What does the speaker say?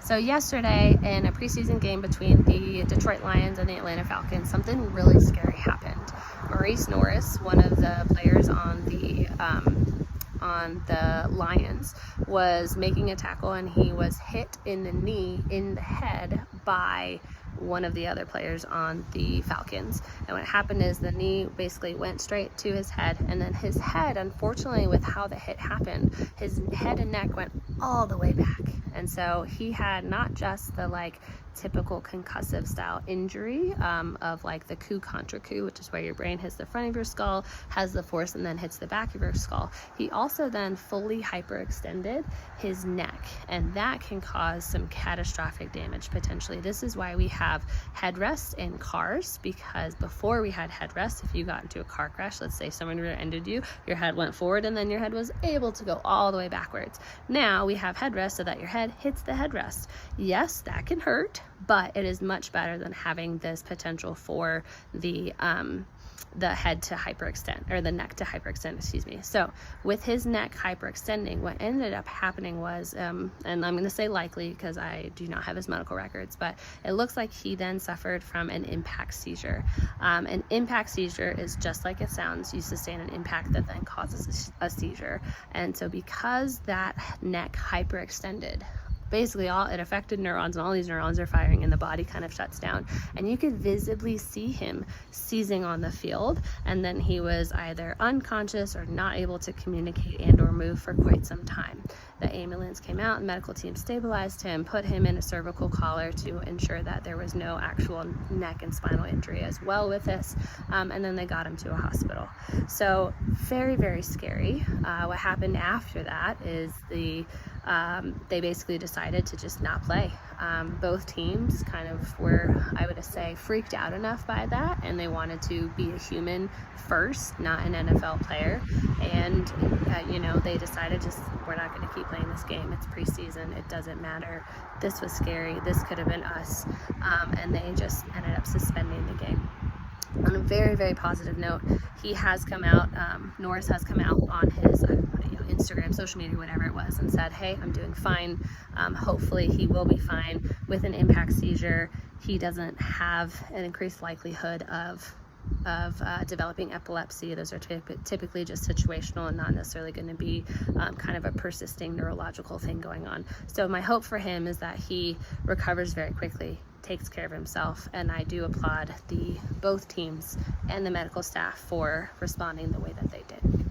So yesterday in a preseason game between the Detroit Lions and the Atlanta Falcons, something really scary happened. Morice Norris, one of the players on the Lions, was making a tackle and he was hit in the knee, in the head, by one of the other players on the Falcons. And what happened is the knee basically went straight to his head, and then his head, unfortunately with how the hit happened, his head and neck went all the way back. And so he had not just the typical concussive style injury of the coup contra coup, which is where your brain hits the front of your skull, has the force, and then hits the back of your skull. He also then fully hyperextended his neck, and that can cause some catastrophic damage potentially. This is why we have headrests in cars, because before we had headrests, if you got into a car crash, let's say someone rear-ended you, your head went forward and then your head was able to go all the way backwards. Now we have headrests so that your head hits the headrest. Yes, that can hurt, but it is much better than having this potential for the head to hyperextend, or the neck to hyperextend, excuse me. So with his neck hyperextending, what ended up happening was, and I'm going to say likely because I do not have his medical records, but it looks like he then suffered from an impact seizure. An impact seizure is just like it sounds. You sustain an impact that then causes a seizure. And so because that neck hyperextended, basically it affected neurons, and all these neurons are firing and the body kind of shuts down, and you could visibly see him seizing on the field, and then he was either unconscious or not able to communicate and or move for quite some time. The ambulance came out, the medical team stabilized him, put him in a cervical collar to ensure that there was no actual neck and spinal injury as well with this, and then they got him to a hospital. So very, very scary. What happened after that is they basically decided to just not play. Both teams kind of were, I would say, freaked out enough by that, and they wanted to be a human first, not an NFL player. And they decided we're not going to keep playing this game. It's preseason. It doesn't matter. This was scary. This could have been us. And they just ended up suspending the game. On a very, very positive note, he has come out, Norris has come out on his Instagram, social media, whatever it was, and said, hey, I'm doing fine. Hopefully he will be fine. With an impact seizure, he doesn't have an increased likelihood of developing epilepsy. Those are typically just situational and not necessarily going to be kind of a persisting neurological thing going on. So my hope for him is that he recovers very quickly, takes care of himself, and I do applaud both teams and the medical staff for responding the way that they did.